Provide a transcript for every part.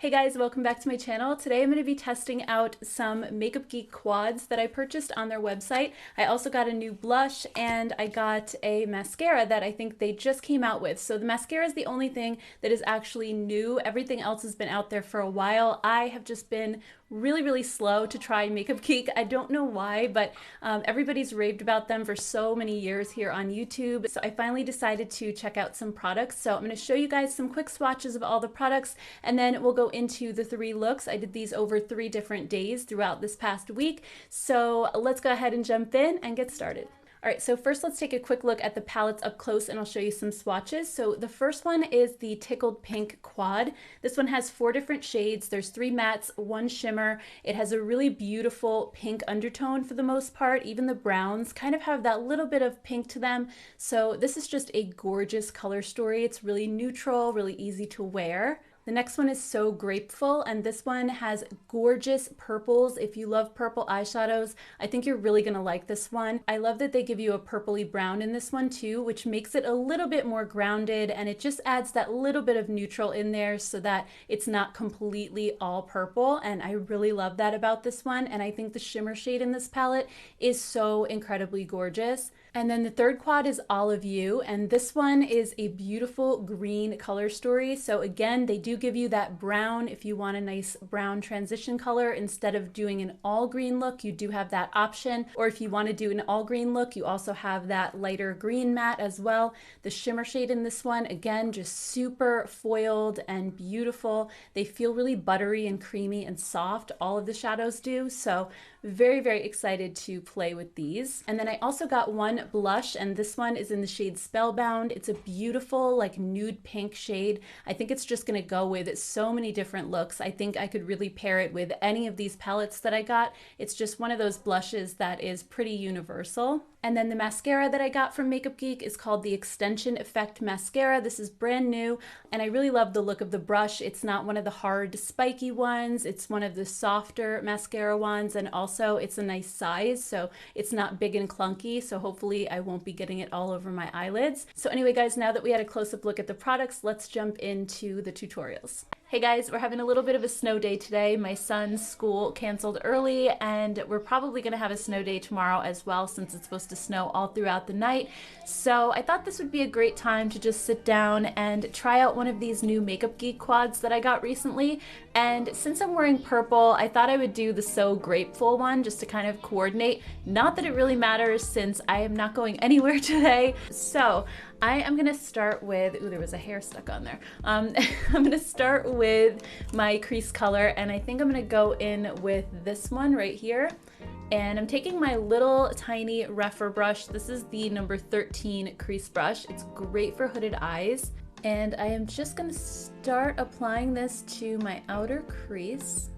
Hey guys, welcome back to my channel. Today I'm going to be testing out some Makeup Geek quads that I purchased on their website. I also got a new blush and I got a mascara that I think they just came out with. So the mascara is the only thing that is actually new. Everything else has been out there for a while. I have just been really slow to try Makeup Geek. I don't know why, but everybody's raved about them for so many years here on YouTube. So I finally decided to check out some products. So I'm going to show you guys some quick swatches of all the products and then we'll go into the 3 looks. I did these over 3 different days throughout this past week. So let's go ahead and jump in and get started. All right, so first let's take a quick look at the palettes up close and I'll show you some swatches. So the first one is the Tickled Pink Quad. This one has 4 different shades. There's 3 mattes, 1 shimmer. It has a really beautiful pink undertone for the most part. Even the browns kind of have that little bit of pink to them. So this is just a gorgeous color story. It's really neutral, really easy to wear. The next one is So Grapeful, and this one has gorgeous purples. If you love purple eyeshadows, I think you're really gonna like this one. I love that they give you a purpley brown in this one too, which makes it a little bit more grounded, and it just adds that little bit of neutral in there so that it's not completely all purple, and I really love that about this one, and I think the shimmer shade in this palette is so incredibly gorgeous. And then the third quad is All of You, and this one is a beautiful green color story. So again, they do give you that brown if you want a nice brown transition color. Instead of doing an all green look, you do have that option. Or if you want to do an all green look, you also have that lighter green matte as well. The shimmer shade in this one, again, just super foiled and beautiful. They feel really buttery and creamy and soft. All of the shadows do. So very excited to play with these. And then I also got one blush, and this one is in the shade Spellbound. It's a beautiful like nude pink shade. I think it's just gonna go with so many different looks. I think I could really pair it with any of these palettes that I got. It's just one of those blushes that is pretty universal. And then the mascara that I got from Makeup Geek is called the Extension Effect Mascara. This is brand new, and I really love the look of the brush. It's not one of the hard, spiky ones. It's one of the softer mascara ones, and also it's a nice size, so it's not big and clunky, so hopefully I won't be getting it all over my eyelids. So anyway, guys, now that we had a close-up look at the products, let's jump into the tutorials. Hey guys, we're having a little bit of a snow day today. My son's school canceled early, and we're probably gonna have a snow day tomorrow as well since it's supposed to snow all throughout the night. So I thought this would be a great time to just sit down and try out one of these new Makeup Geek quads that I got recently. And since I'm wearing purple, I thought I would do the So Grateful one just to kind of coordinate. Not that it really matters since I am not going anywhere today. So I am gonna start with, ooh, there was a hair stuck on there. I'm gonna start with my crease color, and I think I'm gonna go in with this one right here. And I'm taking my little tiny Rephr brush. This is the number 13 crease brush. It's great for hooded eyes. And I am just gonna start applying this to my outer crease.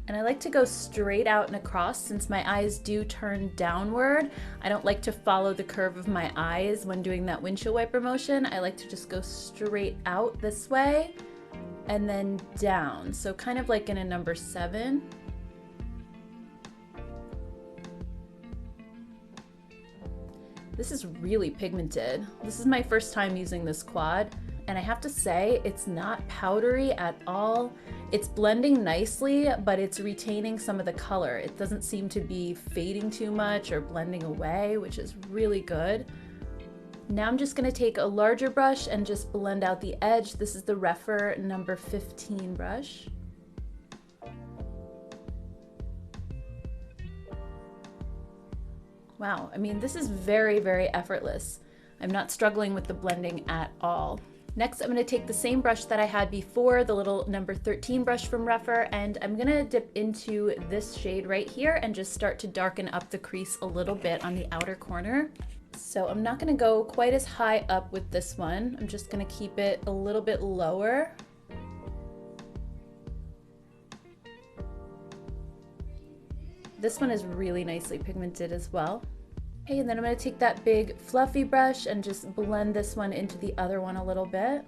And I like to go straight out and across since my eyes do turn downward. I don't like to follow the curve of my eyes when doing that windshield wiper motion. I like to just go straight out this way and then down. So kind of like in a number 7. This is really pigmented. This is my first time using this quad, and I have to say it's not powdery at all. It's blending nicely, but it's retaining some of the color. It doesn't seem to be fading too much or blending away, which is really good. Now I'm just gonna take a larger brush and just blend out the edge. This is the Rephr number 15 brush. Wow, I mean, this is very effortless. I'm not struggling with the blending at all. Next, I'm gonna take the same brush that I had before, the little number 13 brush from Rephr, and I'm gonna dip into this shade right here and just start to darken up the crease a little bit on the outer corner. So I'm not gonna go quite as high up with this one. I'm just gonna keep it a little bit lower. This one is really nicely pigmented as well. Okay, and then I'm going to take that big fluffy brush and just blend this one into the other one a little bit.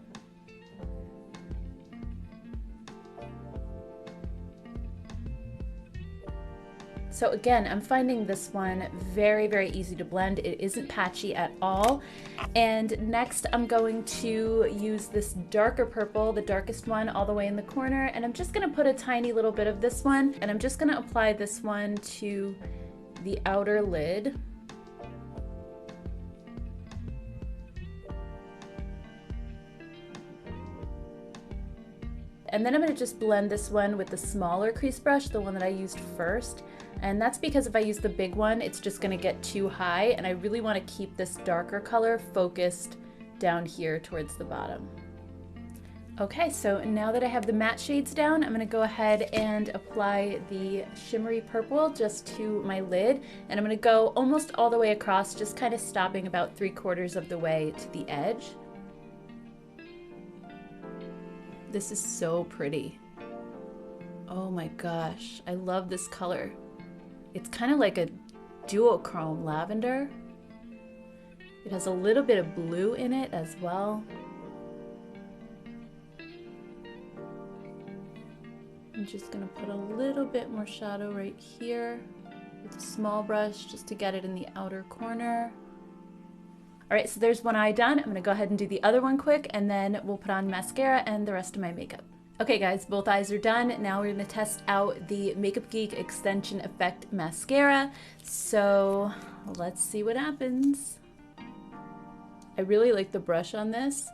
So again, I'm finding this one very, very easy to blend. It isn't patchy at all. And next I'm going to use this darker purple, the darkest one all the way in the corner. And I'm just gonna put a tiny little bit of this one, and I'm just gonna apply this one to the outer lid. And then I'm gonna just blend this one with the smaller crease brush, the one that I used first. And that's because if I use the big one, it's just gonna get too high, and I really wanna keep this darker color focused down here towards the bottom. Okay, so now that I have the matte shades down, I'm gonna go ahead and apply the shimmery purple just to my lid. And I'm gonna go almost all the way across, just kind of stopping about 3/4 of the way to the edge. This is so pretty. Oh my gosh, I love this color. It's kind of like a duochrome lavender. It has a little bit of blue in it as well. I'm just gonna put a little bit more shadow right here with a small brush just to get it in the outer corner. All right, so there's one eye done. I'm gonna go ahead and do the other one quick, and then we'll put on mascara and the rest of my makeup. Okay guys, both eyes are done. Now we're gonna test out the Makeup Geek Extension Effect Mascara. So let's see what happens. I really like the brush on this.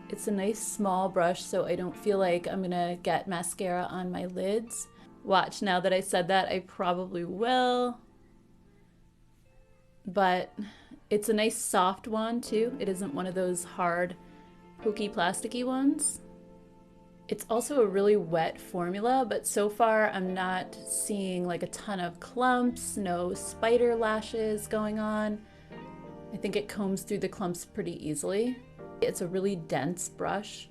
It's a nice small brush, so I don't feel like I'm gonna get mascara on my lids. Watch, now that I said that, I probably will. But it's a nice soft wand too. It isn't one of those hard, pokey, plasticky ones. It's also a really wet formula, but so far I'm not seeing like a ton of clumps, no spider lashes going on. I think it combs through the clumps pretty easily. It's a really dense brush,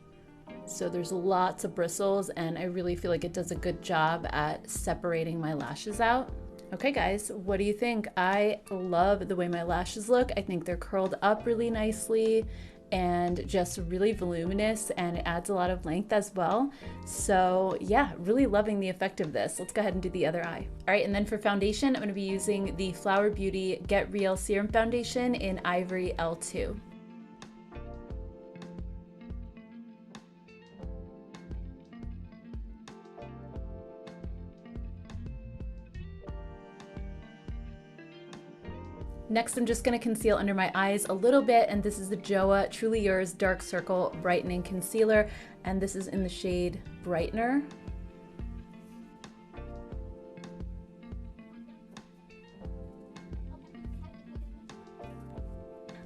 so there's lots of bristles, and I really feel like it does a good job at separating my lashes out. Okay guys, what do you think? I love the way my lashes look. I think they're curled up really nicely and just really voluminous, and it adds a lot of length as well. So yeah, really loving the effect of this. Let's go ahead and do the other eye. All right, and then for foundation, I'm gonna be using the Flower Beauty Get Real Serum Foundation in Ivory L2. Next, I'm just going to conceal under my eyes a little bit, and this is the JOA Truly Yours Dark Circle Brightening Concealer, and this is in the shade Brightener.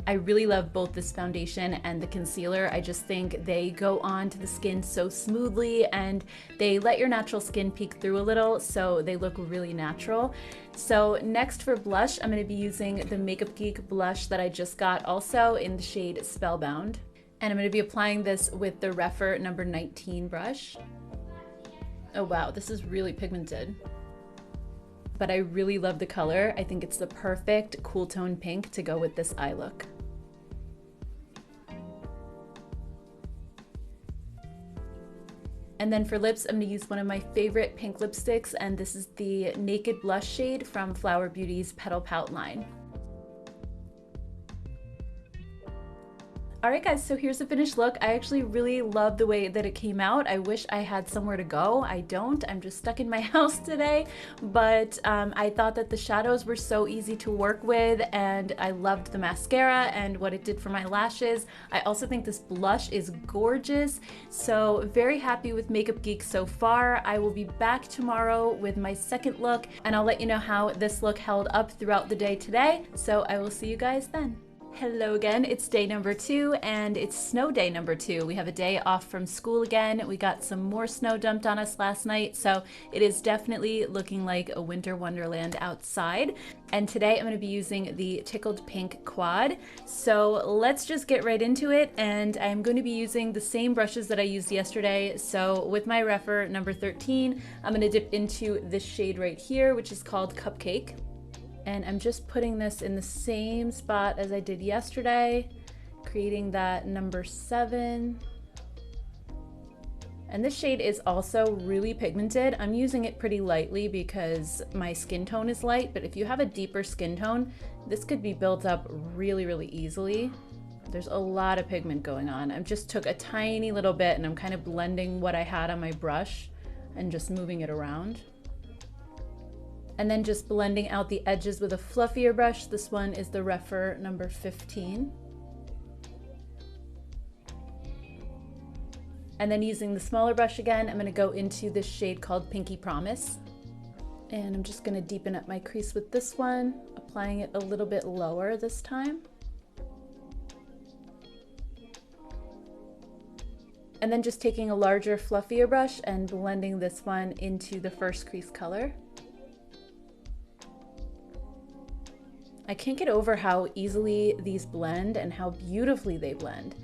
I really love both this foundation and the concealer. I just think they go on to the skin so smoothly, and they let your natural skin peek through a little, so they look really natural. So next for blush, I'm going to be using the Makeup Geek blush that I just got, also in the shade Spellbound. And I'm going to be applying this with the Rephr number 19 brush. Oh wow, this is really pigmented. But I really love the color. I think it's the perfect cool tone pink to go with this eye look. And then for lips, I'm going to use one of my favorite pink lipsticks, and this is the Naked Blush shade from Flower Beauty's Petal Pout line. Alright guys, so here's the finished look. I actually really love the way that it came out. I wish I had somewhere to go. I don't. I'm just stuck in my house today. But I thought that the shadows were so easy to work with, and I loved the mascara and what it did for my lashes. I also think this blush is gorgeous. So very happy with Makeup Geek so far. I will be back tomorrow with my second look, and I'll let you know how this look held up throughout the day today. So I will see you guys then. Hello again, it's day number 2, and it's snow day number 2. We have a day off from school again. We got some more snow dumped on us last night, so it is definitely looking like a winter wonderland outside. And today I'm going to be using the Tickled Pink Quad. So let's just get right into it, and I'm going to be using the same brushes that I used yesterday. So with my Rephr number 13, I'm going to dip into this shade right here, which is called Cupcake. And I'm just putting this in the same spot as I did yesterday, creating that number 7. And this shade is also really pigmented. I'm using it pretty lightly because my skin tone is light, but if you have a deeper skin tone, this could be built up really, really easily. There's a lot of pigment going on. I just took a tiny little bit and I'm kind of blending what I had on my brush and just moving it around. And then just blending out the edges with a fluffier brush. This one is the Rephr number 15. And then using the smaller brush again, I'm gonna go into this shade called Pinky Promise. And I'm just gonna deepen up my crease with this one, applying it a little bit lower this time. And then just taking a larger, fluffier brush and blending this one into the first crease color. I can't get over how easily these blend and how beautifully they blend.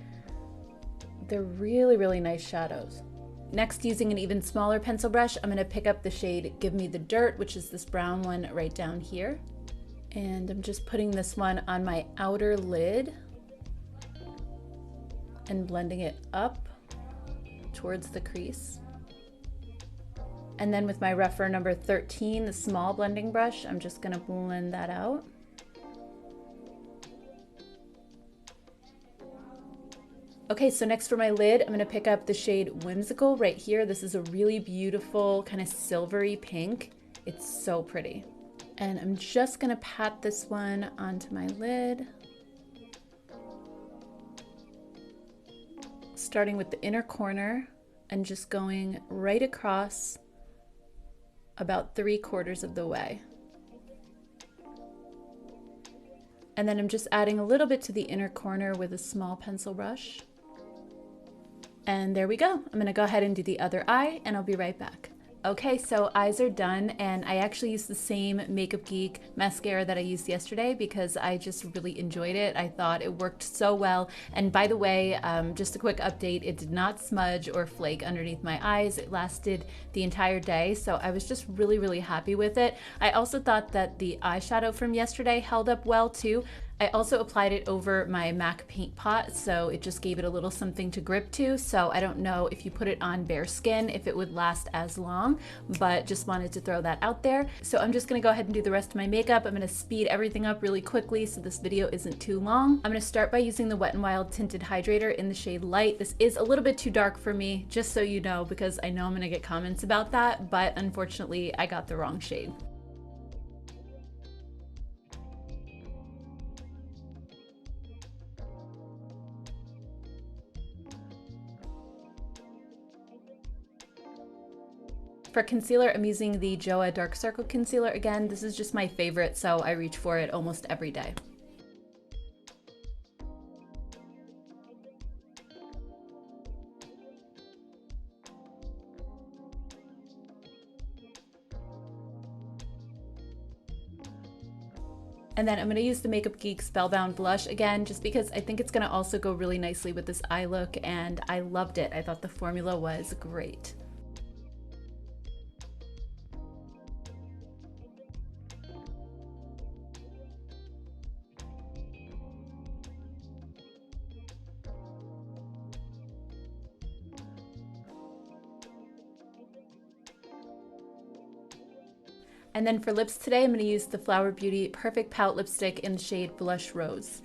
They're really, really nice shadows. Next, using an even smaller pencil brush, I'm gonna pick up the shade Give Me the Dirt, which is this brown one right down here. And I'm just putting this one on my outer lid and blending it up towards the crease. And then with my Rephr number 13, the small blending brush, I'm just gonna blend that out. Okay, so next for my lid, I'm gonna pick up the shade Whimsical right here. This is a really beautiful kind of silvery pink. It's so pretty. And I'm just gonna pat this one onto my lid. Starting with the inner corner and just going right across about 3/4 of the way. And then I'm just adding a little bit to the inner corner with a small pencil brush. And there we go. I'm gonna go ahead and do the other eye and I'll be right back. Okay, so eyes are done and I actually used the same Makeup Geek mascara that I used yesterday because I just really enjoyed it. I thought it worked so well. And by the way, just a quick update, it did not smudge or flake underneath my eyes. It lasted the entire day, so I was just really, really happy with it. I also thought that the eyeshadow from yesterday held up well too. I also applied it over my MAC paint pot, so it just gave it a little something to grip to. So I don't know if you put it on bare skin, if it would last as long, but just wanted to throw that out there. So I'm just gonna go ahead and do the rest of my makeup. I'm gonna speed everything up really quickly so this video isn't too long. I'm gonna start by using the Wet n Wild Tinted Hydrator in the shade Light. This is a little bit too dark for me, just so you know, because I know I'm gonna get comments about that, but unfortunately I got the wrong shade. For concealer, I'm using the JOAH Dark Circle Concealer again. This is just my favorite, so I reach for it almost every day. And then I'm going to use the Makeup Geek Spellbound Blush again, just because I think it's going to also go really nicely with this eye look, and I loved it. I thought the formula was great. And then for lips today, I'm going to use the Flower Beauty Perfect Pout Lipstick in the shade Blush Rose.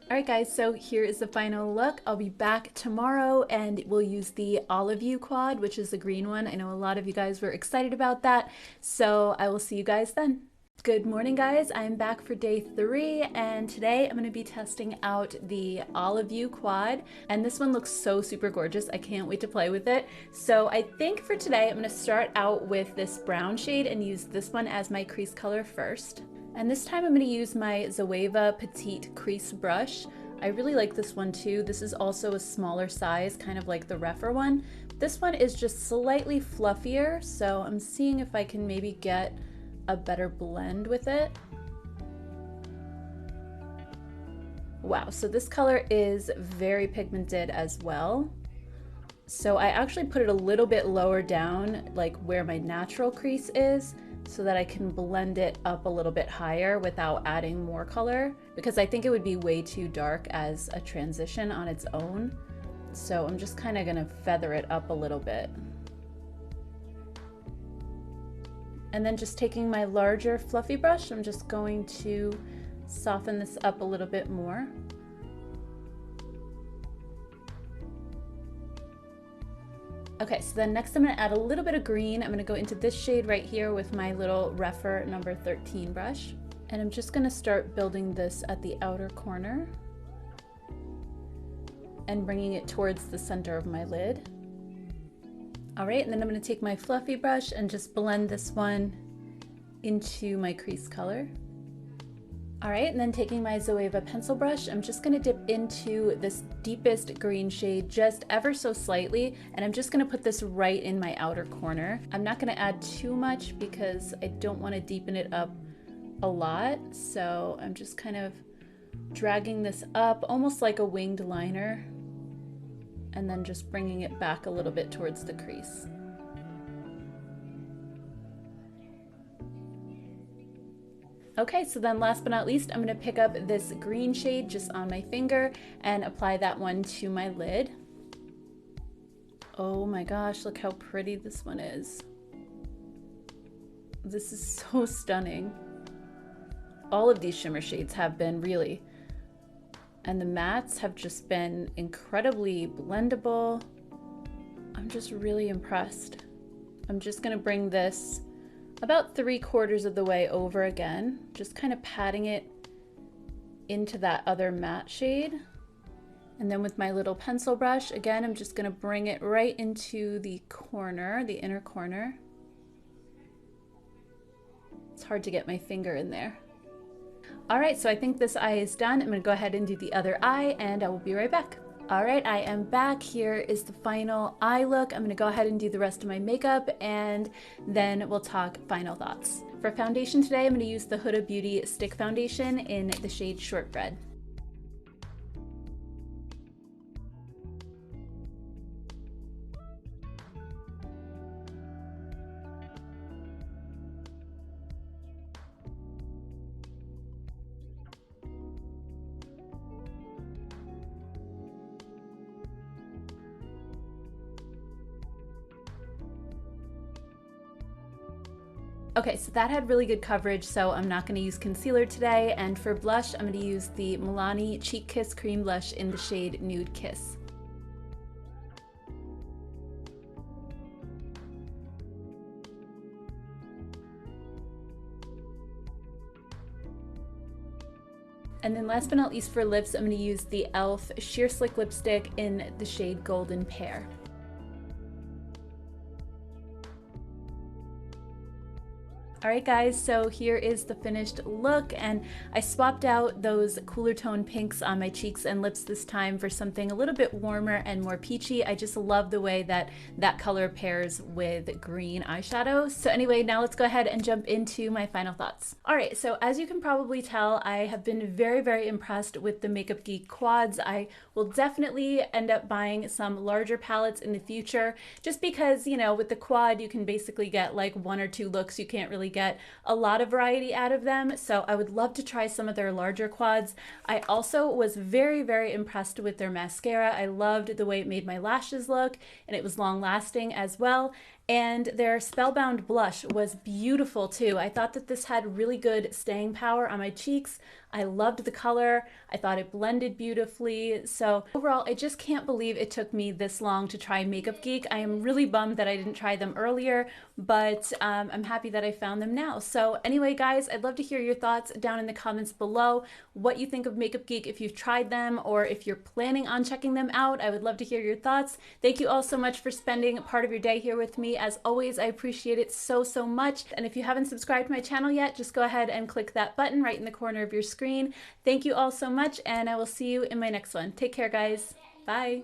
Alright guys, so here is the final look. I'll be back tomorrow and we'll use the Olive You quad, which is the green one. I know a lot of you guys were excited about that, so I will see you guys then. Good morning guys, I'm back for day 3 and today I'm going to be testing out the Olive You quad, and this one looks so super gorgeous. I can't wait to play with it. So I think for today I'm going to start out with this brown shade and use this one as my crease color first. And this time I'm going to use my Zoeva Petite Crease Brush. I really like this one too. This is also a smaller size, kind of like the Rephr one. This one is just slightly fluffier, so I'm seeing if I can maybe get a better blend with it. Wow, so this color is very pigmented as well. So I actually put it a little bit lower down, like where my natural crease is, so that I can blend it up a little bit higher without adding more color, because I think it would be way too dark as a transition on its own. So I'm just kind of gonna feather it up a little bit. And then just taking my larger fluffy brush, I'm just going to soften this up a little bit more. Okay, so then next I'm gonna add a little bit of green. I'm gonna go into this shade right here with my little Refer number 13 brush. And I'm just gonna start building this at the outer corner and bringing it towards the center of my lid. All right, and then I'm gonna take my fluffy brush and just blend this one into my crease color. All right, and then taking my Zoeva pencil brush, I'm just gonna dip into this deepest green shade just ever so slightly, and I'm just gonna put this right in my outer corner. I'm not gonna add too much because I don't wanna deepen it up a lot, so I'm just kind of dragging this up almost like a winged liner, and then just bringing it back a little bit towards the crease. Okay, so then last but not least, I'm gonna pick up this green shade just on my finger and apply that one to my lid. Oh my gosh, look how pretty this one is. This is so stunning. All of these shimmer shades have been, really. And the mattes have just been incredibly blendable. I'm just really impressed. I'm just gonna bring this about 3/4 of the way over again, just kind of patting it into that other matte shade. And then with my little pencil brush, again, I'm just gonna bring it right into the corner, the inner corner. It's hard to get my finger in there. All right, so I think this eye is done. I'm gonna go ahead and do the other eye, and I will be right back. All right, I am back. Here is the final eye look. I'm gonna go ahead and do the rest of my makeup, and then we'll talk final thoughts. For foundation today, I'm gonna use the Huda Beauty Stick Foundation in the shade Shortbread. Okay, so that had really good coverage, so I'm not gonna use concealer today. And for blush, I'm gonna use the Milani Cheek Kiss Cream Blush in the shade Nude Kiss. And then last but not least for lips, I'm gonna use the e.l.f. Sheer Slick Lipstick in the shade Golden Pear. All right guys, so here is the finished look, and I swapped out those cooler tone pinks on my cheeks and lips this time for something a little bit warmer and more peachy. I just love the way that that color pairs with green eyeshadow. So anyway, now let's go ahead and jump into my final thoughts. All right, so as you can probably tell, I have been very, very impressed with the Makeup Geek quads. I will definitely end up buying some larger palettes in the future, just because, you know, with the quad, you can basically get like 1 or 2 looks. You can't really get a lot of variety out of them, so I would love to try some of their larger quads. I also was very, very impressed with their mascara. I loved the way it made my lashes look, and it was long lasting as well. And their Spellbound blush was beautiful too. I thought that this had really good staying power on my cheeks. I loved the color. I thought it blended beautifully. So overall, I just can't believe it took me this long to try Makeup Geek. I am really bummed that I didn't try them earlier, but I'm happy that I found them now. So anyway, guys, I'd love to hear your thoughts down in the comments below, what you think of Makeup Geek, if you've tried them or if you're planning on checking them out. I would love to hear your thoughts. Thank you all so much for spending part of your day here with me. As always, I appreciate it so, so much. And if you haven't subscribed to my channel yet, just go ahead and click that button right in the corner of your screen. Thank you all so much, and I will see you in my next one. Take care, guys. Bye.